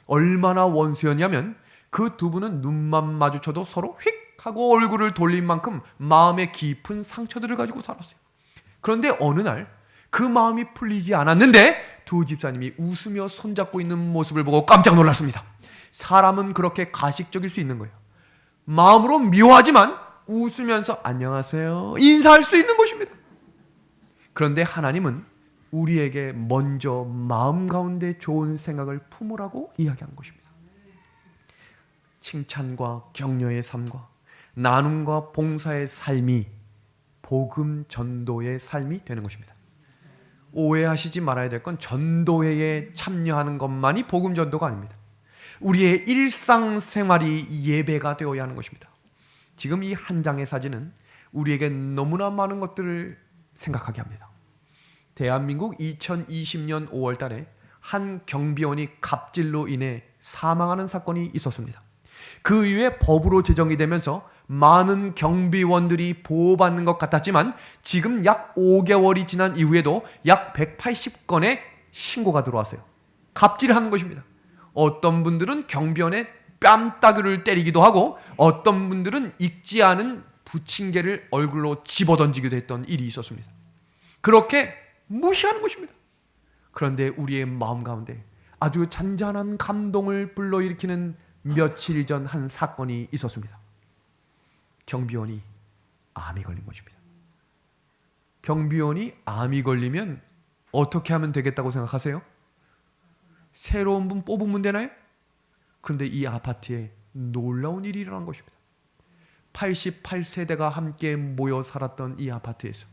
얼마나 원수였냐면 그 두 분은 눈만 마주쳐도 서로 휙 하고 얼굴을 돌린 만큼 마음에 깊은 상처들을 가지고 살았어요. 그런데 어느 날 그 마음이 풀리지 않았는데 두 집사님이 웃으며 손잡고 있는 모습을 보고 깜짝 놀랐습니다. 사람은 그렇게 가식적일 수 있는 거예요. 마음으로 미워하지만 웃으면서 안녕하세요 인사할 수 있는 것입니다. 그런데 하나님은 우리에게 먼저 마음 가운데 좋은 생각을 품으라고 이야기한 것입니다. 칭찬과 격려의 삶과 나눔과 봉사의 삶이 복음 전도의 삶이 되는 것입니다. 오해하시지 말아야 될 건 전도회에 참여하는 것만이 복음 전도가 아닙니다. 우리의 일상생활이 예배가 되어야 하는 것입니다. 지금 이 한 장의 사진은 우리에게 너무나 많은 것들을 생각하게 합니다. 대한민국 2020년 5월 달에 한 경비원이 갑질로 인해 사망하는 사건이 있었습니다. 그 이후에 법으로 제정이 되면서 많은 경비원들이 보호받는 것 같았지만 지금 약 5개월이 지난 이후에도 약 180건의 신고가 들어왔어요. 갑질하는 것입니다. 어떤 분들은 경비원의 뺨따귀를 때리기도 하고 어떤 분들은 익지 않은 부침개를 얼굴로 집어던지기도 했던 일이 있었습니다. 그렇게 무시하는 것입니다. 그런데 우리의 마음 가운데 아주 잔잔한 감동을 불러일으키는 며칠 전 한 사건이 있었습니다. 경비원이 암이 걸린 것입니다. 경비원이 암이 걸리면 어떻게 하면 되겠다고 생각하세요? 새로운 분 뽑으면 되나요? 그런데 이 아파트에 놀라운 일이 일어난 것입니다. 88세대가 함께 모여 살았던 이 아파트에서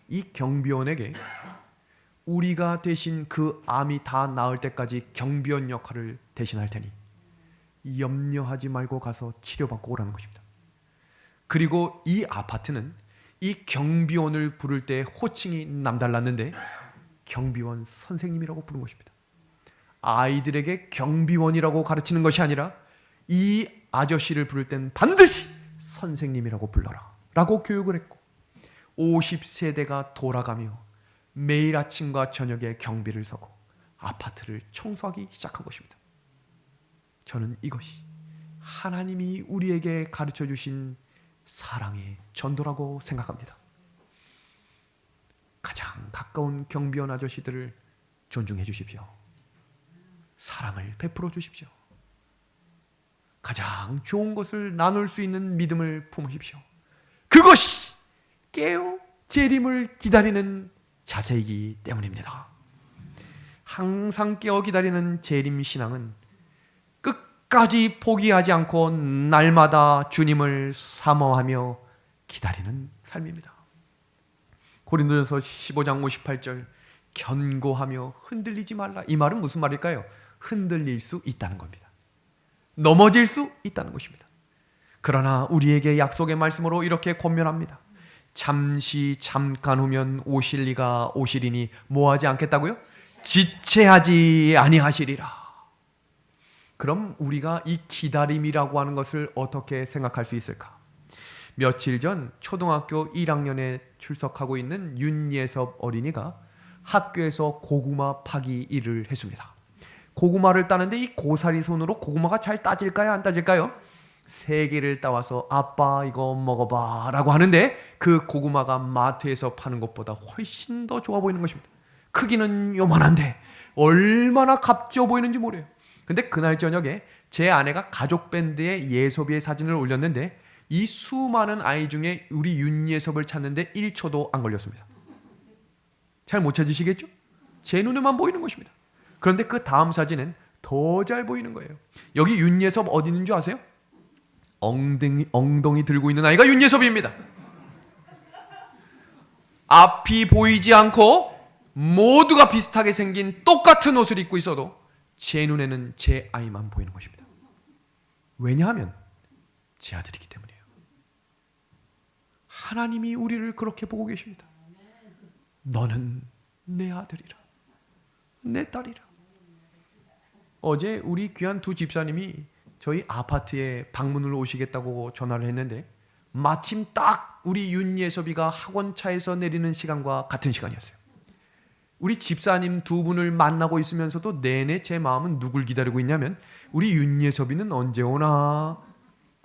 이 경비원에게 우리가 대신 그 암이 다 나을 때까지 경비원 역할을 대신할 테니 염려하지 말고 가서 치료받고 오라는 것입니다. 그리고 이 아파트는 이 경비원을 부를 때 호칭이 남달랐는데 경비원 선생님이라고 부른 것입니다. 아이들에게 경비원이라고 가르치는 것이 아니라 이 아저씨를 부를 땐 반드시 선생님이라고 불러라 라고 교육을 했고 50세대가 돌아가며 매일 아침과 저녁에 경비를 서고 아파트를 청소하기 시작한 것입니다. 저는 이것이 하나님이 우리에게 가르쳐 주신 사랑의 전도라고 생각합니다. 가장 가까운 경비원 아저씨들을 존중해 주십시오. 사랑을 베풀어 주십시오. 가장 좋은 것을 나눌 수 있는 믿음을 품으십시오. 그것이 깨어 재림을 기다리는 자세이기 때문입니다. 항상 깨어 기다리는 재림 신앙은 끝까지 포기하지 않고 날마다 주님을 사모하며 기다리는 삶입니다. 고린도전서 15장 58절 견고하며 흔들리지 말라. 이 말은 무슨 말일까요? 흔들릴 수 있다는 겁니다. 넘어질 수 있다는 것입니다. 그러나 우리에게 약속의 말씀으로 이렇게 권면합니다. 잠시 잠깐 후면 오실 이가 오시리니 뭐하지 않겠다고요? 지체하지 아니하시리라. 그럼 우리가 이 기다림이라고 하는 것을 어떻게 생각할 수 있을까? 며칠 전 초등학교 1학년에 출석하고 있는 윤예섭 어린이가 학교에서 고구마 파기 일을 했습니다. 고구마를 따는데 이 고사리 손으로 고구마가 잘 따질까요? 안 따질까요? 3개를 따와서 아빠 이거 먹어봐 라고 하는데 그 고구마가 마트에서 파는 것보다 훨씬 더 좋아 보이는 것입니다. 크기는 요만한데 얼마나 값져 보이는지 모르요. 근데 그날 저녁에 제 아내가 가족 밴드에 예섭이의 사진을 올렸는데 이 수많은 아이 중에 우리 윤예섭을 찾는데 1초도 안 걸렸습니다. 잘 못 찾으시겠죠? 제 눈에만 보이는 것입니다. 그런데 그 다음 사진은 더 잘 보이는 거예요. 여기 윤예섭 어디 있는 줄 아세요? 엉덩이 들고 있는 아이가 윤예섭입니다. 앞이 보이지 않고 모두가 비슷하게 생긴 똑같은 옷을 입고 있어도 제 눈에는 제 아이만 보이는 것입니다. 왜냐하면 제 아들이기 때문이에요. 하나님이 우리를 그렇게 보고 계십니다. 너는 내 아들이라, 내 딸이라. 어제 우리 귀한 두 집사님이 저희 아파트에 방문을 오시겠다고 전화를 했는데 마침 딱 우리 윤예섭이가 학원차에서 내리는 시간과 같은 시간이었어요. 우리 집사님 두 분을 만나고 있으면서도 내내 제 마음은 누굴 기다리고 있냐면 우리 윤예섭이는 언제 오나.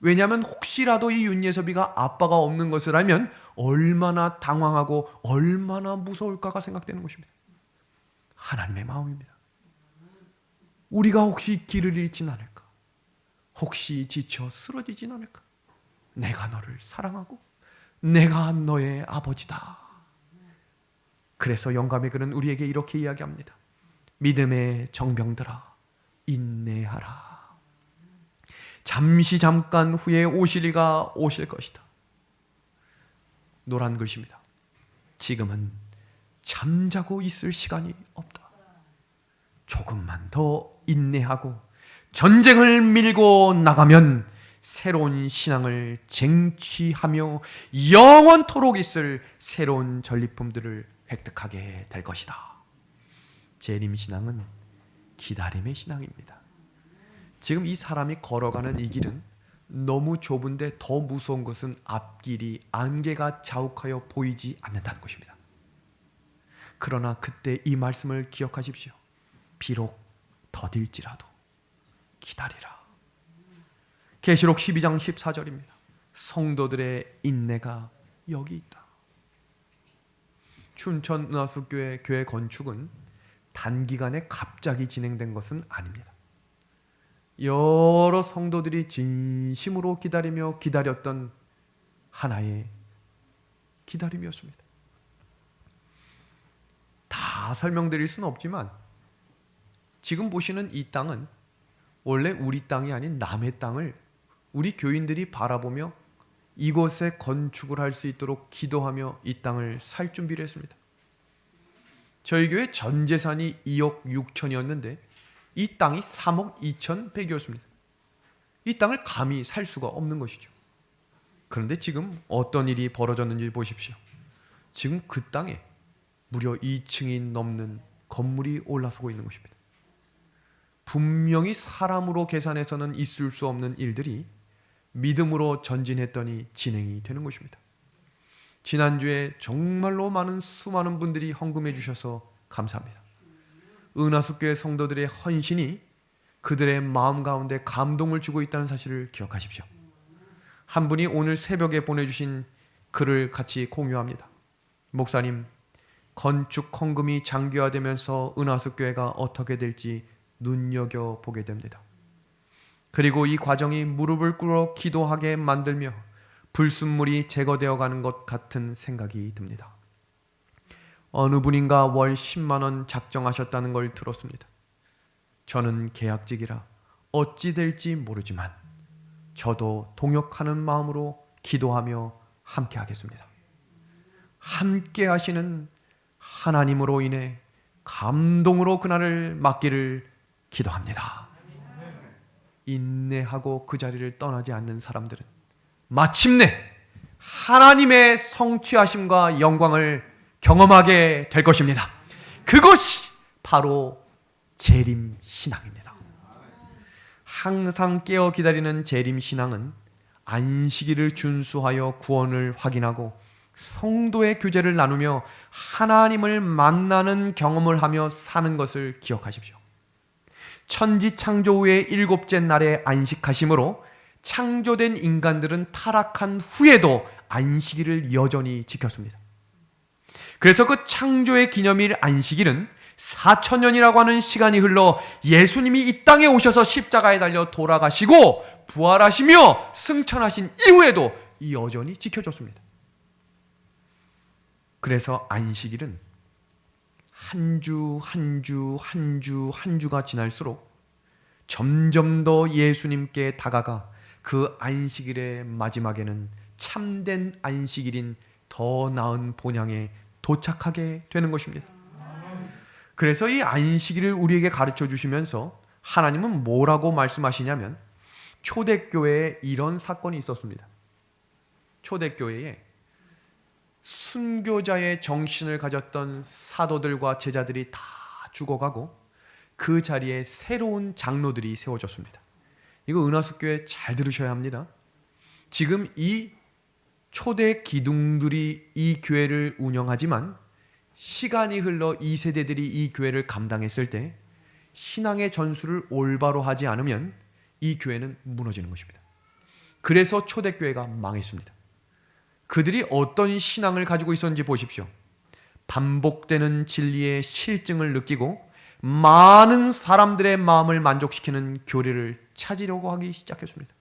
왜냐하면 혹시라도 이 윤예섭이가 아빠가 없는 것을 알면 얼마나 당황하고 얼마나 무서울까가 생각되는 것입니다. 하나님의 마음입니다. 우리가 혹시 길을 잃진 않을까? 혹시 지쳐 쓰러지진 않을까? 내가 너를 사랑하고 내가 너의 아버지다. 그래서 영감의 글은 우리에게 이렇게 이야기합니다. 믿음의 정병들아 인내하라. 잠깐 후에 오실 이가 오실 것이다. 노란 글씨입니다. 지금은 잠자고 있을 시간이 없다. 조금만 더 인내하고 전쟁을 밀고 나가면 새로운 신앙을 쟁취하며 영원토록 있을 새로운 전리품들을 획득하게 될 것이다. 재림신앙은 기다림의 신앙입니다. 지금 이 사람이 걸어가는 이 길은 너무 좁은데 더 무서운 것은 앞길이 안개가 자욱하여 보이지 않는다는 것입니다. 그러나 그때 이 말씀을 기억하십시오. 비록 더딜지라도 기다리라. 계시록 12장 14절입니다. 성도들의 인내가 여기 있다. 춘천 은하수교회 교회 건축은 단기간에 갑자기 진행된 것은 아닙니다. 여러 성도들이 진심으로 기다리며 기다렸던 하나의 기다림이었습니다. 다 설명드릴 수는 없지만 지금 보시는 이 땅은 원래 우리 땅이 아닌 남의 땅을 우리 교인들이 바라보며 이곳에 건축을 할 수 있도록 기도하며 이 땅을 살 준비를 했습니다. 저희 교회 전 재산이 2억 6천이었는데 이 땅이 3억 2,100이었습니다. 이 땅을 감히 살 수가 없는 것이죠. 그런데 지금 어떤 일이 벌어졌는지 보십시오. 지금 그 땅에 무려 2층이 넘는 건물이 올라서고 있는 것입니다. 분명히 사람으로 계산해서는 있을 수 없는 일들이 믿음으로 전진했더니 진행이 되는 것입니다. 지난주에 정말로 수많은 분들이 헌금해 주셔서 감사합니다. 은하숙교회 성도들의 헌신이 그들의 마음 가운데 감동을 주고 있다는 사실을 기억하십시오. 한 분이 오늘 새벽에 보내주신 글을 같이 공유합니다. 목사님, 건축 헌금이 장기화되면서 은하숙교회가 어떻게 될지 눈여겨보게 됩니다. 그리고 이 과정이 무릎을 꿇어 기도하게 만들며 불순물이 제거되어 가는 것 같은 생각이 듭니다. 어느 분인가 월 10만 원 작정하셨다는 걸 들었습니다. 저는 계약직이라 어찌 될지 모르지만 저도 동역하는 마음으로 기도하며 함께 하겠습니다. 함께 하시는 하나님으로 인해 감동으로 그날을 맞기를 기도합니다. 인내하고 그 자리를 떠나지 않는 사람들은 마침내 하나님의 성취하심과 영광을 경험하게 될 것입니다. 그것이 바로 재림신앙입니다. 항상 깨어 기다리는 재림신앙은 안식일을 준수하여 구원을 확인하고 성도의 교제를 나누며 하나님을 만나는 경험을 하며 사는 것을 기억하십시오. 천지 창조 후의 일곱째 날에 안식하심으로 창조된 인간들은 타락한 후에도 안식일을 여전히 지켰습니다. 그래서 그 창조의 기념일 안식일은 4,000년이라고 하는 시간이 흘러 예수님이 이 땅에 오셔서 십자가에 달려 돌아가시고 부활하시며 승천하신 이후에도 여전히 지켜졌습니다. 그래서 안식일은 한 주가 지날수록 점점 더 예수님께 다가가 그 안식일의 마지막에는 참된 안식일인 더 나은 본향에 도착하게 되는 것입니다. 그래서 이 안식일을 우리에게 가르쳐 주시면서 하나님은 뭐라고 말씀하시냐면 초대교회에 이런 사건이 있었습니다. 초대교회에 순교자의 정신을 가졌던 사도들과 제자들이 다 죽어가고 그 자리에 새로운 장로들이 세워졌습니다. 이거 은하숙교회 잘 들으셔야 합니다. 지금 이 초대 기둥들이 이 교회를 운영하지만 시간이 흘러 2세대들이 이 교회를 감당했을 때 신앙의 전수를 올바로 하지 않으면 이 교회는 무너지는 것입니다. 그래서 초대교회가 망했습니다. 그들이 어떤 신앙을 가지고 있었는지 보십시오. 반복되는 진리의 실증을 느끼고 많은 사람들의 마음을 만족시키는 교리를 찾으려고 하기 시작했습니다.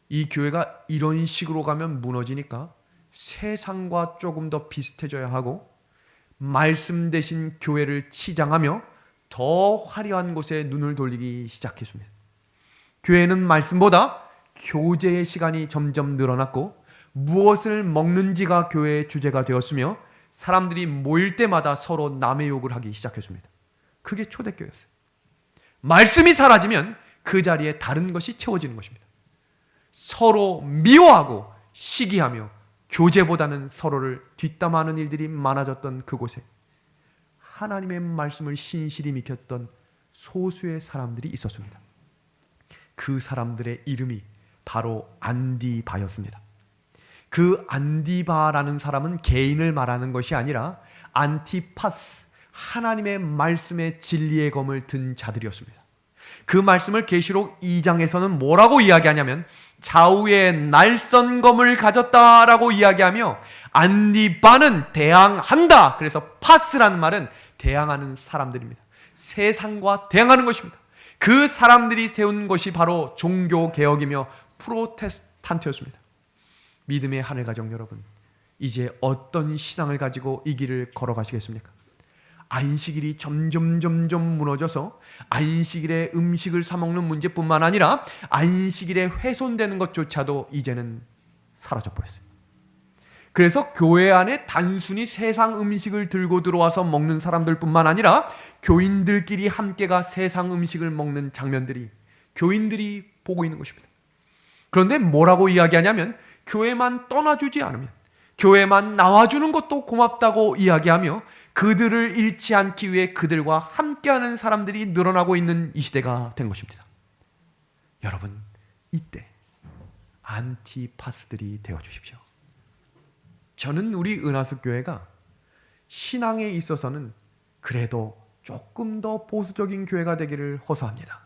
이 교회가 이런 식으로 가면 무너지니까 세상과 조금 더 비슷해져야 하고 말씀 대신 교회를 치장하며 더 화려한 곳에 눈을 돌리기 시작했습니다. 교회는 말씀보다 교제의 시간이 점점 늘어났고 무엇을 먹는지가 교회의 주제가 되었으며 사람들이 모일 때마다 서로 남의 욕을 하기 시작했습니다. 그게 초대교회였어요. 말씀이 사라지면 그 자리에 다른 것이 채워지는 것입니다. 서로 미워하고 시기하며 교제보다는 서로를 뒷담화하는 일들이 많아졌던 그곳에 하나님의 말씀을 신실히 믿겼던 소수의 사람들이 있었습니다. 그 사람들의 이름이 바로 안디바였습니다. 그 안디바라는 사람은 개인을 말하는 것이 아니라 안티파스, 하나님의 말씀의 진리의 검을 든 자들이었습니다. 그 말씀을 계시록 2장에서는 뭐라고 이야기하냐면 좌우에 날선 검을 가졌다라고 이야기하며 안디바는 대항한다. 그래서 파스라는 말은 대항하는 사람들입니다. 세상과 대항하는 것입니다. 그 사람들이 세운 것이 바로 종교개혁이며 프로테스탄트였습니다. 믿음의 하늘가족 여러분, 이제 어떤 신앙을 가지고 이 길을 걸어가시겠습니까? 안식일이 점점 무너져서 안식일에 음식을 사 먹는 문제뿐만 아니라 안식일에 훼손되는 것조차도 이제는 사라져버렸어요. 그래서 교회 안에 단순히 세상 음식을 들고 들어와서 먹는 사람들뿐만 아니라 교인들끼리 함께가 세상 음식을 먹는 장면들이 교인들이 보고 있는 것입니다. 그런데 뭐라고 이야기하냐면 교회만 떠나주지 않으면, 교회만 나와주는 것도 고맙다고 이야기하며 그들을 잃지 않기 위해 그들과 함께하는 사람들이 늘어나고 있는 이 시대가 된 것입니다. 여러분, 이때 안티파스들이 되어주십시오. 저는 우리 은하숙교회가 신앙에 있어서는 그래도 조금 더 보수적인 교회가 되기를 호소합니다.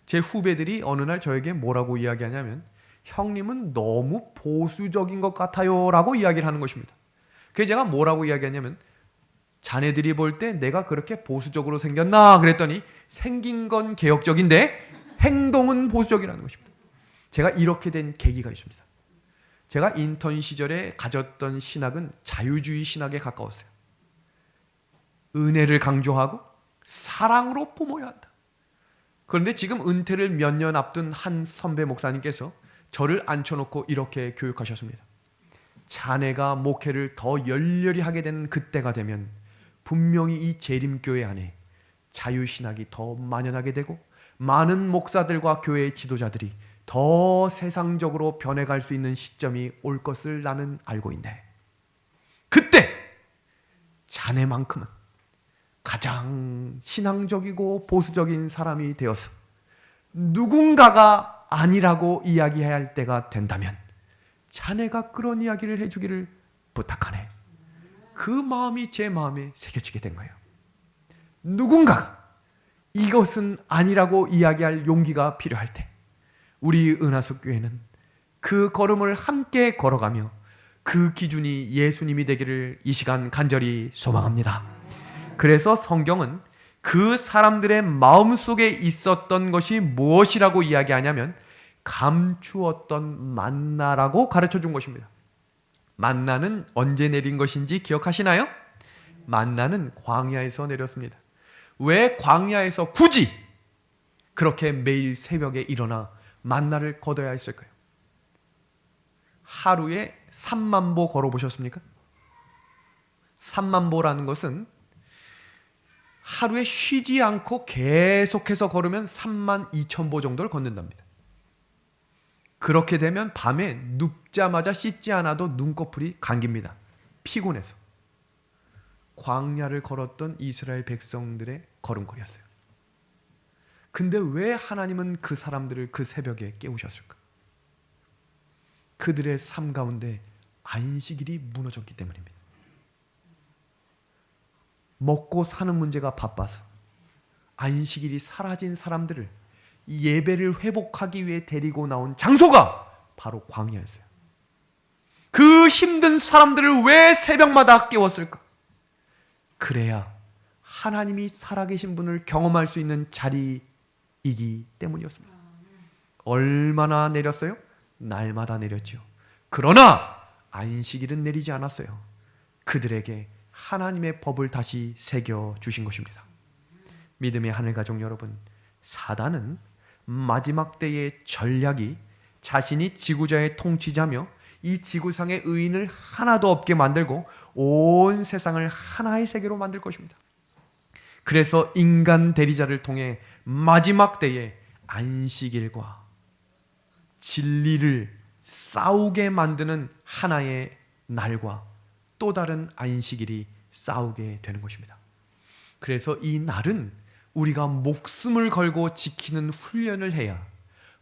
제 후배들이 어느 날 저에게 뭐라고 이야기하냐면 형님은 너무 보수적인 것 같아요 라고 이야기를 하는 것입니다. 그래서 제가 뭐라고 이야기하냐면 자네들이 볼 때 내가 그렇게 보수적으로 생겼나 그랬더니 생긴 건 개혁적인데 행동은 보수적이라는 것입니다. 제가 이렇게 된 계기가 있습니다. 제가 인턴 시절에 가졌던 신학은 자유주의 신학에 가까웠어요. 은혜를 강조하고 사랑으로 품어야 한다. 그런데 지금 은퇴를 몇 년 앞둔 한 선배 목사님께서 저를 앉혀놓고 이렇게 교육하셨습니다. 자네가 목회를 더 열렬히 하게 되는 그때가 되면 분명히 이 재림교회 안에 자유신학이 더 만연하게 되고 많은 목사들과 교회의 지도자들이 더 세상적으로 변해갈 수 있는 시점이 올 것을 나는 알고 있네. 그때 자네만큼은 가장 신앙적이고 보수적인 사람이 되어서 누군가가 아니라고 이야기해야 할 때가 된다면 자네가 그런 이야기를 해주기를 부탁하네. 그 마음이 제 마음에 새겨지게 된 거예요. 누군가가 이것은 아니라고 이야기할 용기가 필요할 때 우리 은하숙교회는 그 걸음을 함께 걸어가며 그 기준이 예수님이 되기를 이 시간 간절히 소망합니다. 그래서 성경은 그 사람들의 마음속에 있었던 것이 무엇이라고 이야기하냐면 감추었던 만나라고 가르쳐 준 것입니다. 만나는 언제 내린 것인지 기억하시나요? 만나는 광야에서 내렸습니다. 왜 광야에서 굳이 그렇게 매일 새벽에 일어나 만나를 거둬야 했을까요? 하루에 3만 보 걸어보셨습니까? 3만 보라는 것은 하루에 쉬지 않고 계속해서 걸으면 3만 2천 보 정도를 걷는답니다. 그렇게 되면 밤에 눕자마자 씻지 않아도 눈꺼풀이 감깁니다. 피곤해서. 광야를 걸었던 이스라엘 백성들의 걸음걸이였어요. 근데 왜 하나님은 그 사람들을 그 새벽에 깨우셨을까? 그들의 삶 가운데 안식일이 무너졌기 때문입니다. 먹고 사는 문제가 바빠서 안식일이 사라진 사람들을 예배를 회복하기 위해 데리고 나온 장소가 바로 광야였어요. 그 힘든 사람들을 왜 새벽마다 깨웠을까? 그래야 하나님이 살아계신 분을 경험할 수 있는 자리이기 때문이었습니다. 얼마나 내렸어요? 날마다 내렸죠. 그러나 안식일은 내리지 않았어요. 그들에게 하나님의 법을 다시 새겨 주신 것입니다. 믿음의 하늘가족 여러분, 사단은 마지막 때의 전략이 자신이 지구자의 통치자며 이 지구상의 의인을 하나도 없게 만들고 온 세상을 하나의 세계로 만들 것입니다. 그래서 인간 대리자를 통해 마지막 때에 안식일과 진리를 싸우게 만드는 하나의 날과 또 다른 안식일이 싸우게 되는 것입니다. 그래서 이 날은 우리가 목숨을 걸고 지키는 훈련을 해야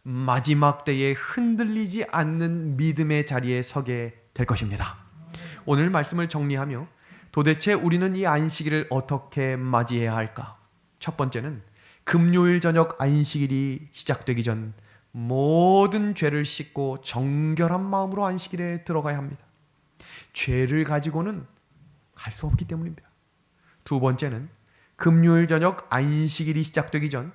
마지막 때에 흔들리지 않는 믿음의 자리에 서게 될 것입니다. 오늘 말씀을 정리하며 도대체 우리는 이 안식일을 어떻게 맞이해야 할까? 첫 번째는 금요일 저녁 안식일이 시작되기 전 모든 죄를 씻고 정결한 마음으로 안식일에 들어가야 합니다. 죄를 가지고는 갈 수 없기 때문입니다. 두 번째는 금요일 저녁 안식일이 시작되기 전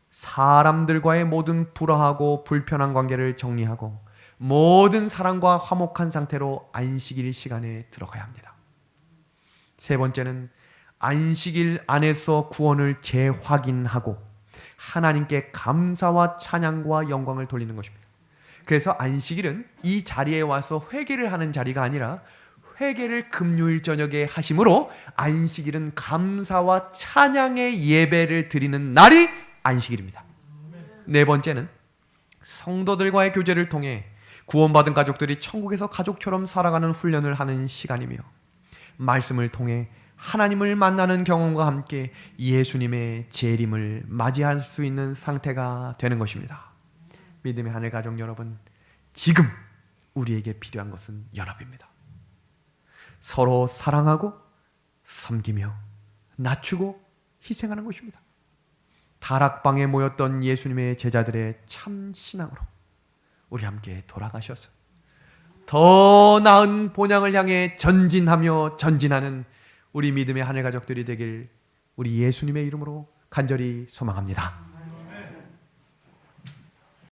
사람들과의 모든 불화하고 불편한 관계를 정리하고 모든 사랑과 화목한 상태로 안식일 시간에 들어가야 합니다. 세 번째는 안식일 안에서 구원을 재확인하고 하나님께 감사와 찬양과 영광을 돌리는 것입니다. 그래서 안식일은 이 자리에 와서 회개를 하는 자리가 아니라 회개를 금요일 저녁에 하심으로 안식일은 감사와 찬양의 예배를 드리는 날이 안식일입니다. 네 번째는 성도들과의 교제를 통해 구원받은 가족들이 천국에서 가족처럼 살아가는 훈련을 하는 시간이며 말씀을 통해 하나님을 만나는 경험과 함께 예수님의 재림을 맞이할 수 있는 상태가 되는 것입니다. 믿음의 하늘 가족 여러분, 지금 우리에게 필요한 것은 연합입니다. 서로 사랑하고 섬기며 낮추고 희생하는 것입니다. 다락방에 모였던 예수님의 제자들의 참 신앙으로 우리 함께 돌아가셔서 더 나은 본향을 향해 전진하며 전진하는 우리 믿음의 하늘 가족들이 되길 우리 예수님의 이름으로 간절히 소망합니다.